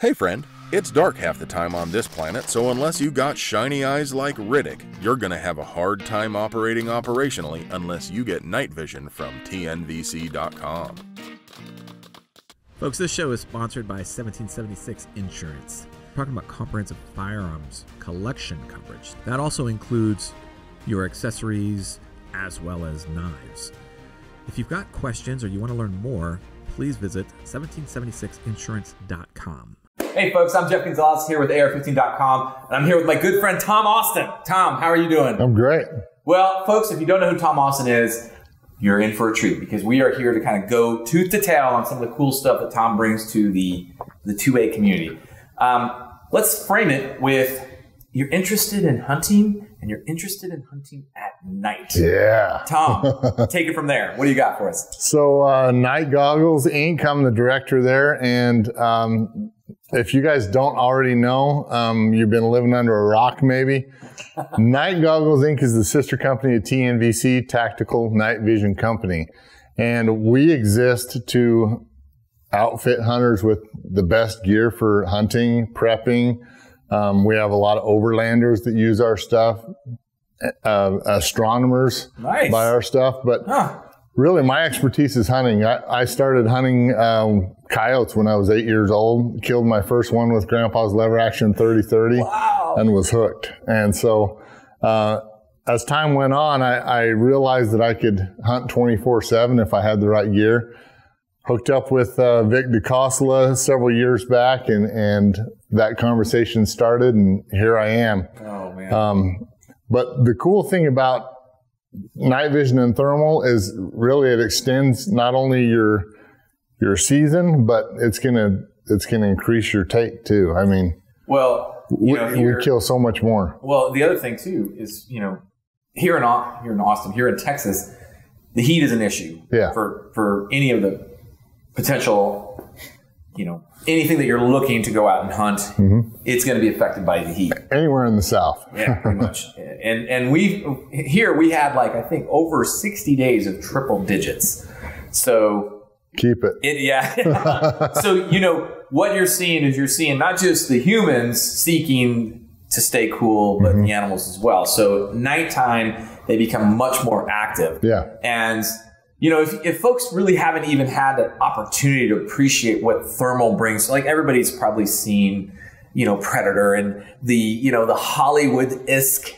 Hey friend, it's dark half the time on this planet, so unless you got shiny eyes like Riddick, you're gonna have a hard time operating operationally unless you get night vision from TNVC.com. Folks, this show is sponsored by 1776 Insurance. We're talking about comprehensive firearms collection coverage. That also includes your accessories as well as knives. If you've got questions or you want to learn more, please visit 1776insurance.com. Hey folks, I'm Jeff Gonzalez here with AR15.com, and I'm here with my good friend Tom Austin. Tom, how are you doing? I'm great. Well, folks, if you don't know who Tom Austin is, you're in for a treat because we are here to kind of go tooth to tail on some of the cool stuff that Tom brings to the 2A community. Let's frame it with you're interested in hunting and you're interested in hunting at night. Yeah. Tom, take it from there. What do you got for us? So NightGoggles Inc., I'm the director there, and if you guys don't already know, you've been living under a rock maybe. NightGoggles Inc. is the sister company of TNVC, Tactical Night Vision Company. And we exist to outfit hunters with the best gear for hunting, prepping. We have a lot of overlanders that use our stuff, astronomers buy our stuff. But really, my expertise is hunting. I started hunting coyotes when I was 8 years old. Killed my first one with Grandpa's lever action 30-30 and was hooked. And so as time went on, I realized that I could hunt 24/7 if I had the right gear. Hooked up with Vic DeCosla several years back, and that conversation started, and here I am. Oh, man. But the cool thing about night vision and thermal is really it extends not only your season, but it's gonna increase your take too. I mean, well, we kill so much more. Well, the other thing too is, here in Austin, here in Texas, the heat is an issue. Yeah. For any of the potential, anything that you're looking to go out and hunt, it's going to be affected by the heat. Anywhere in the South. Yeah, pretty much. And we had I think over 60 days of triple digits. So keep it. So, what you're seeing is not just the humans seeking to stay cool, but the animals as well. So nighttime, they become much more active. Yeah. And if folks really haven't even had the opportunity to appreciate what thermal brings, like everybody's probably seen, Predator and the Hollywood-esque,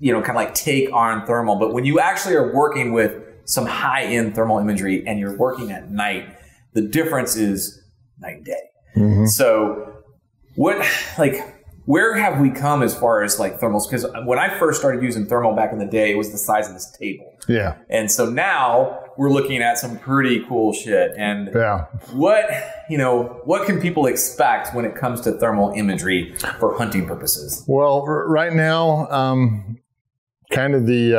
kind of like take on thermal. But when you actually are working with some high-end thermal imagery and you're working at night, the difference is night and day. So where have we come as far as thermals? Because when I first started using thermal back in the day, it was the size of this table. Yeah. And so now we're looking at some pretty cool shit. And what can people expect when it comes to thermal imagery for hunting purposes? Well, right now, kind of the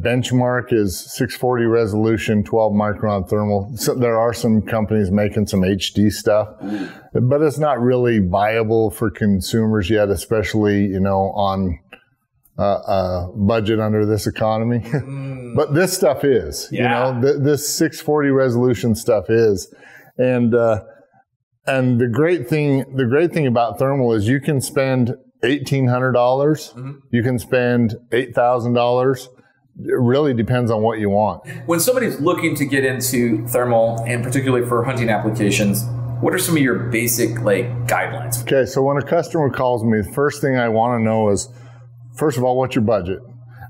benchmark is 640 resolution, 12 micron thermal. So there are some companies making some HD stuff, but it's not really viable for consumers yet, especially, on a budget under this economy. But this stuff is, this 640 resolution stuff is. And the great thing about thermal is you can spend $1,800. You can spend $8,000. It really depends on what you want. When somebody's looking to get into thermal, and particularly for hunting applications, what are some of your basic guidelines? Okay, so when a customer calls me, the first thing I want to know is, first of all, what's your budget?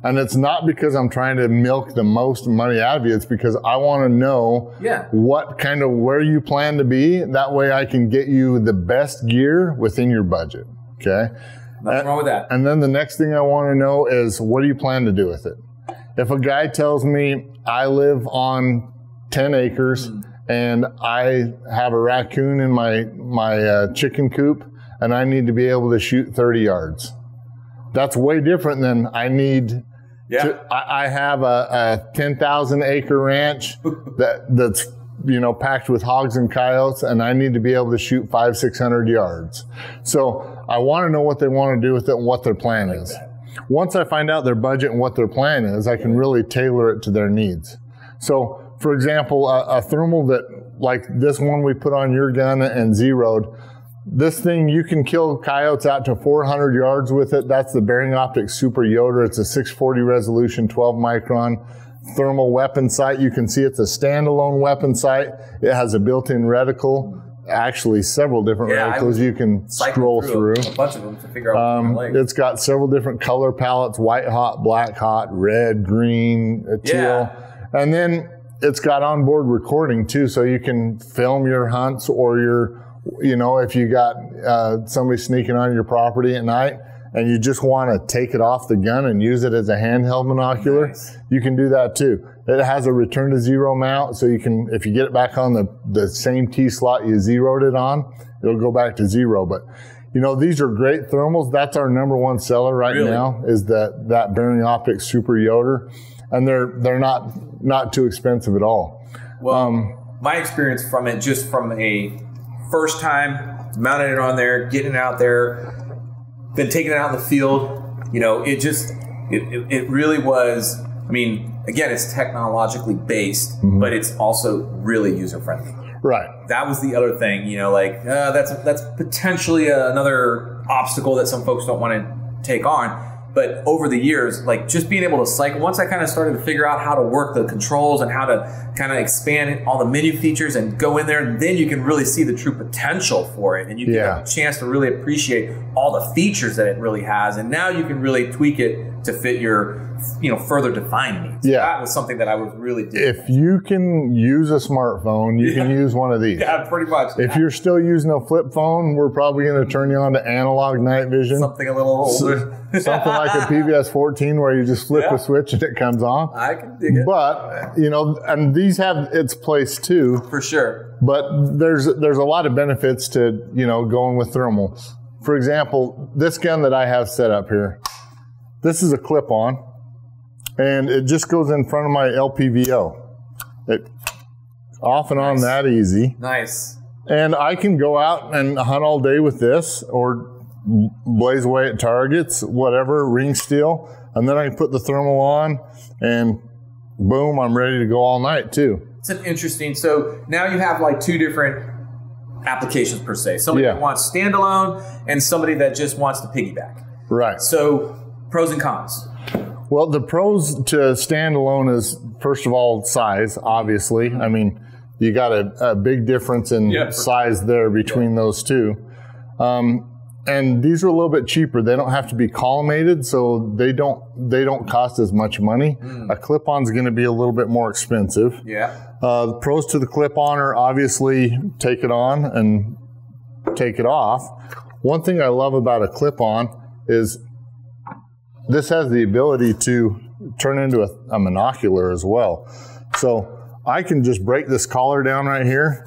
And it's not because I'm trying to milk the most money out of you. It's because I want to know where you plan to be. That way I can get you the best gear within your budget. Okay. Nothing wrong with that. And then the next thing I want to know is, what do you plan to do with it? If a guy tells me I live on 10 acres and I have a raccoon in my chicken coop and I need to be able to shoot 30 yards, that's way different than I need. I have a 10,000 acre ranch that's packed with hogs and coyotes, and I need to be able to shoot 500-600 yards. So I want to know what they want to do with it and what their plan is. Once I find out their budget and what their plan is, I can really tailor it to their needs. So, for example, a thermal that like this one we put on your gun and zeroed, This thing, you can kill coyotes out to 400 yards with it. That's the Bearing Optics Super Yoder. It's a 640 resolution, 12 micron thermal weapon sight. You can see it's a standalone weapon sight. It has a built-in reticle. Actually, several different reticles you can scroll through. A bunch of them to figure out what it's got several different color palettes: white hot, black hot, red, green, teal. And then it's got onboard recording too, so you can film your hunts or your, you know, if you got somebody sneaking on your property at night and you just want to take it off the gun and use it as a handheld monocular, you can do that too. It has a return to zero mount, so you can, if you get it back on the same T slot you zeroed it on, it'll go back to zero. But, you know, these are great thermals. That's our #1 seller right now, is that Bearing Optics Super Yoder. And they're not too expensive at all. Well, my experience from it, just from a first time mounting it on there, getting it out there, then taking it out in the field, you know, it really was, I mean, again, it's technologically based, but it's also really user friendly. Right. That was the other thing, you know, like that's potentially another obstacle that some folks don't want to take on. But over the years, like just being able to cycle, once I kind of started to figure out how to work the controls and how to kind of expand all the menu features and go in there, and then you can really see the true potential for it. And you get a chance to really appreciate all the features that it really has. And now you can really tweak it to fit your, you know, further defined needs. Yeah. That was something that I was really digging. If you can use a smartphone, you can use one of these. Yeah, pretty much. If you're still using a flip phone, we're probably going to turn you on to analog night vision. Something a little older. Something like a PVS 14 where you just flip a switch and it comes on. I can dig it. But, you know, and these have its place too. For sure. But there's a lot of benefits to, you know, going with thermal. For example, this gun that I have set up here, this is a clip-on, and it just goes in front of my LPVO. It off and on that easy. Nice. And I can go out and hunt all day with this, or blaze away at targets, whatever, ring steel, and then I can put the thermal on, and boom, I'm ready to go all night too. It's an interesting, so now you have like two different applications per se. Somebody that wants standalone and somebody that just wants to piggyback. Right. So pros and cons. Well, the pros to standalone is, first of all, size, obviously. I mean, you got a big difference in size there between those two. And these are a little bit cheaper. They don't have to be collimated, so they don't cost as much money. A clip-on is going to be a little bit more expensive. The pros to the clip-on are obviously take it on and take it off. One thing I love about a clip-on is this has the ability to turn into a monocular as well. So I can just break this collar down right here,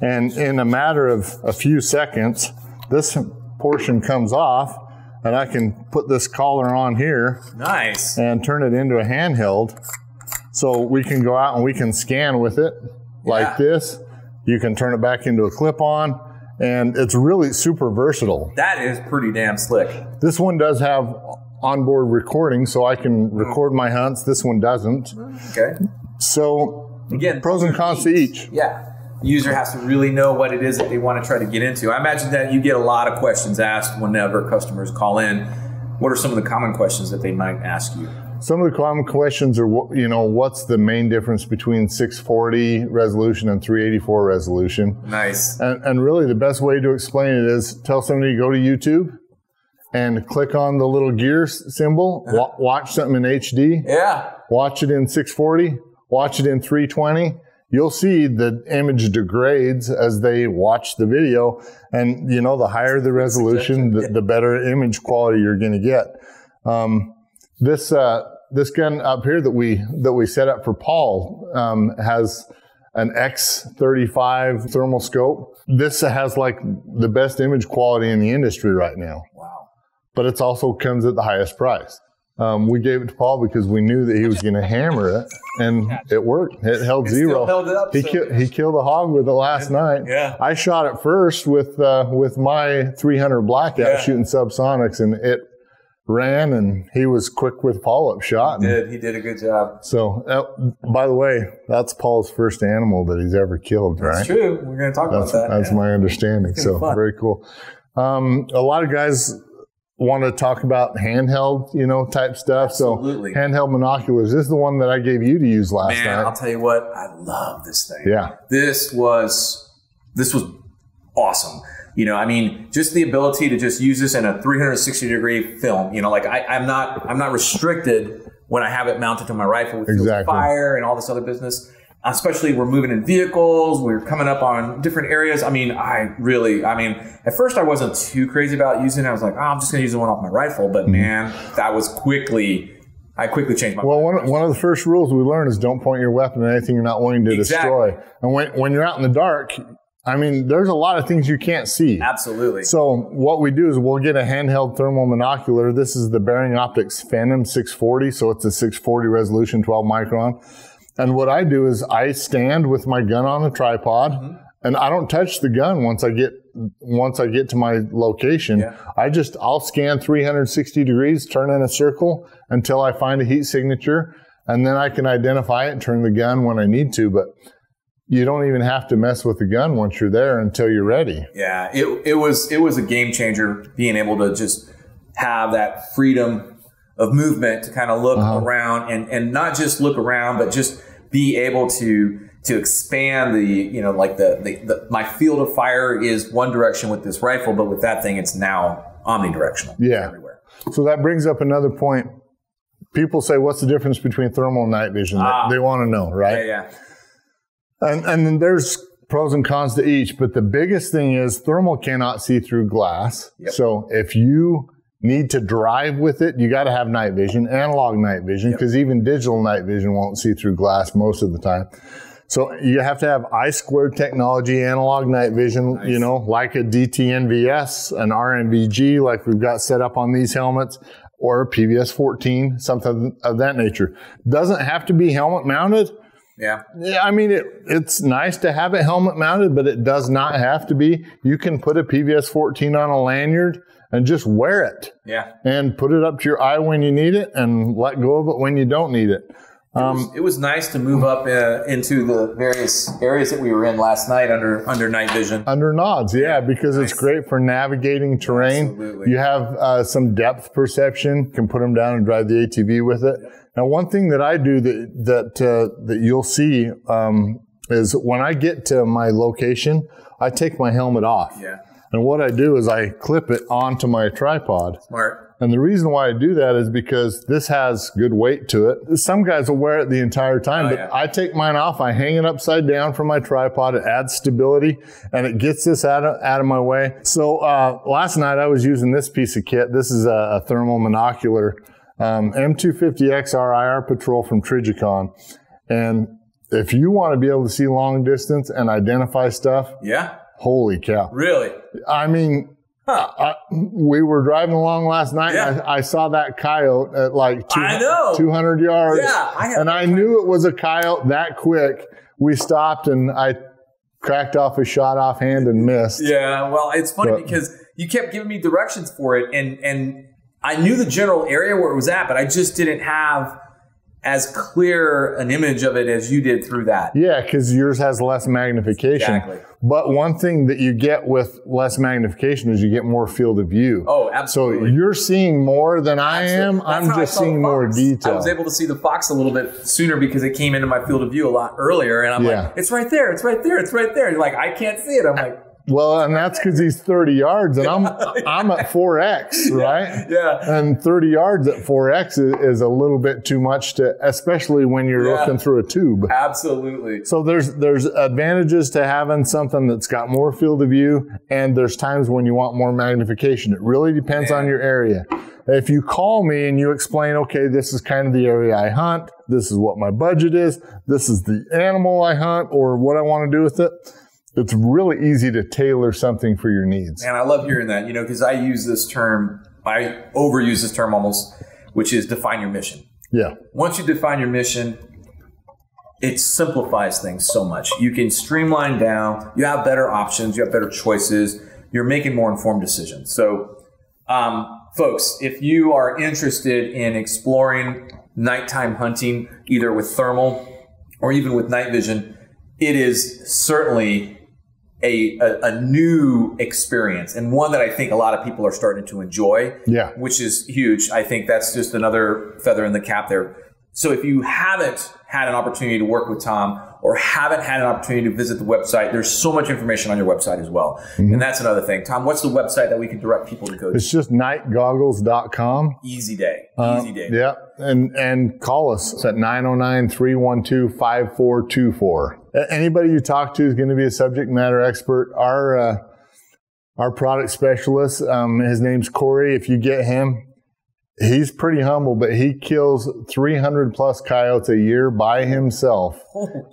and in a matter of a few seconds, this portion comes off, and I can put this collar on here. Nice. And turn it into a handheld. So we can go out and we can scan with it like this. You can turn it back into a clip-on, and it's really super versatile. That is pretty damn slick. This one does have onboard recording, so I can record my hunts. This one doesn't. Okay. So again, pros and cons to each. Yeah. The user has to really know what it is that they want to try to get into. I imagine that you get a lot of questions asked whenever customers call in. What are some of the common questions that they might ask you? Some of the common questions are, you know, what's the main difference between 640 resolution and 384 resolution? Nice. And really the best way to explain it is tell somebody to go to YouTube and click on the little gear symbol, watch something in HD. Yeah. Watch it in 640, watch it in 320. You'll see the image degrades as they watch the video. And, you know, the higher the resolution, the better image quality you're going to get. This gun up here that we set up for Paul has an X35 thermal scope. This has like the best image quality in the industry right now. Wow. But it also comes at the highest price. We gave it to Paul because we knew that he was going to hammer it, and it worked. It held zero. Still held it up, he killed a hog with it last night. Yeah. I shot it first with my 300 blackout shooting subsonics, and ran, and he was quick with follow-up shot. He did a good job. So, by the way, that's Paul's first animal that he's ever killed, right? That's true. We're going to talk about that. That's my understanding. So, very cool. A lot of guys want to talk about handheld, type stuff. Absolutely. So, handheld monoculars. This is the one that I gave you to use last night. I'll tell you what, I love this thing. Yeah. This was awesome. Just the ability to just use this in a 360-degree film. I'm not restricted when I have it mounted to my rifle with field of fire and all this other business. Especially we're moving in vehicles, we're coming up on different areas. At first I wasn't too crazy about using it. I was like, I'm just going to use the one off my rifle. But man, I quickly changed my mind. Well, one of the first rules we learn is don't point your weapon at anything you're not willing to destroy. And when you're out in the dark, there's a lot of things you can't see. Absolutely. So what we do is we'll get a handheld thermal monocular. This is the Bearing Optics Phantom 640. So it's a 640 resolution, 12 micron. And what I do is I stand with my gun on a tripod, and I don't touch the gun once I get to my location. Yeah. I'll scan 360 degrees, turn in a circle until I find a heat signature, and then I can identify it and turn the gun when I need to. But you don't even have to mess with the gun once you're there until you're ready. Yeah, it was a game changer being able to just have that freedom of movement to kind of look around and not just look around, but just be able to expand my field of fire is one direction with this rifle, but with that thing, it's now omnidirectional. Yeah. Everywhere. So that brings up another point. People say, what's the difference between thermal and night vision? They want to know, right? Yeah. And then there's pros and cons to each, but the biggest thing is thermal cannot see through glass. Yep. So if you need to drive with it, you got to have night vision, analog night vision, because even digital night vision won't see through glass most of the time. So you have to have I-squared technology, analog night vision, like a DTNVS, an RNVG, like we've got set up on these helmets, or a PVS 14, something of that nature. Doesn't have to be helmet mounted. Yeah. It's nice to have it helmet mounted, but it does not have to be. You can put a PVS 14 on a lanyard and just wear it. Yeah. And put it up to your eye when you need it and let go of it when you don't need it. It was nice to move up into the various areas that we were in last night under night vision. Under nods, yeah, because it's great for navigating terrain. Absolutely. You have some depth perception, can put them down and drive the ATV with it. Now, one thing that I do that you'll see is when I get to my location, I take my helmet off. Yeah. And what I do is I clip it onto my tripod. Smart. And the reason why I do that is because this has good weight to it. Some guys will wear it the entire time, but I take mine off. I hang it upside down from my tripod. It adds stability, and it gets this out of my way. So last night I was using this piece of kit. This is a thermal monocular M250XR IR Patrol from Trigicon. And if you want to be able to see long distance and identify stuff, holy cow. Really? We were driving along last night, and I saw that coyote at like 200 yards. Yeah, I knew it was a coyote that quick. We stopped, and I cracked off a shot offhand and missed. Yeah, well, it's funny because you kept giving me directions for it, and I knew the general area where it was at, but I just didn't have as clear an image of it as you did through that. Yeah, because yours has less magnification. Exactly. But one thing that you get with less magnification is you get more field of view. Oh, absolutely. So you're seeing more than I am. I'm just seeing more detail. I was able to see the fox a little bit sooner because it came into my field of view a lot earlier. And I'm like, it's right there. It's right there. It's right there. You're like, I can't see it. I'm like, well, and that's because he's 30 yards, and I'm at 4X, right? Yeah. And 30 yards at 4X is a little bit too much especially when you're looking through a tube. Absolutely. So there's advantages to having something that's got more field of view, and there's times when you want more magnification. It really depends on your area. If you call me and you explain, okay, this is kind of the area I hunt, this is what my budget is, this is the animal I hunt, or what I want to do with it, it's really easy to tailor something for your needs. And I love hearing that, because I overuse this term almost, which is define your mission. Yeah. Once you define your mission, it simplifies things so much. You can streamline down, you have better options, you have better choices, you're making more informed decisions. So folks, if you are interested in exploring nighttime hunting, either with thermal or even with night vision, it is certainly a new experience, and one that I think a lot of people are starting to enjoy, which is huge. I think that's just another feather in the cap there. So if you haven't had an opportunity to work with Tom or haven't had an opportunity to visit the website, there's so much information on your website as well. And that's another thing. Tom, what's the website that we can direct people to go to? It's just nightgoggles.com. Easy day. Easy day. Yeah. And call us. It's at 909-312-5424. Anybody you talk to is going to be a subject matter expert. Our product specialist, his name's Corey. If you get him, he's pretty humble, but he kills 300 plus coyotes a year by himself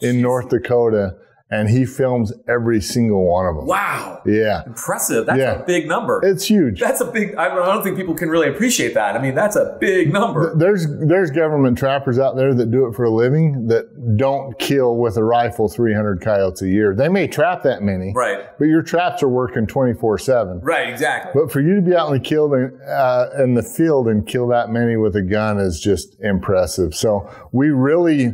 in North Dakota, and he films every single one of them. Wow. Yeah. Impressive. That's a big number. It's huge. That's a big, I don't think people can really appreciate that. I mean, that's a big number. There's government trappers out there that do it for a living that don't kill with a rifle 300 coyotes a year. They may trap that many. Right. But your traps are working 24/7. Right, exactly. But for you to be out in the field and kill that many with a gun is just impressive. So we really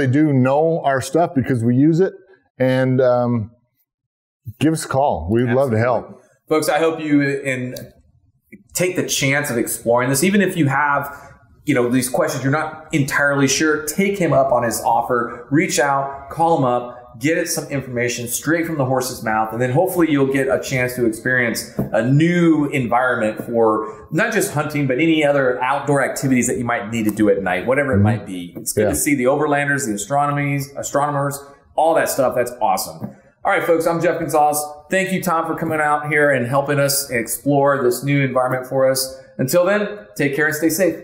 do know our stuff because we use it. And give us a call. We'd love to help. Folks, I hope you take the chance of exploring this. Even if you have, these questions, you're not entirely sure, take him up on his offer. Reach out, call him up, get it some information straight from the horse's mouth, and then hopefully you'll get a chance to experience a new environment for not just hunting, but any other outdoor activities that you might need to do at night, whatever it might be. It's good to see the overlanders, the astronomers, all that stuff. That's awesome. All right, folks, I'm Jeff Gonzalez. Thank you, Tom, for coming out here and helping us explore this new environment for us. Until then, take care and stay safe.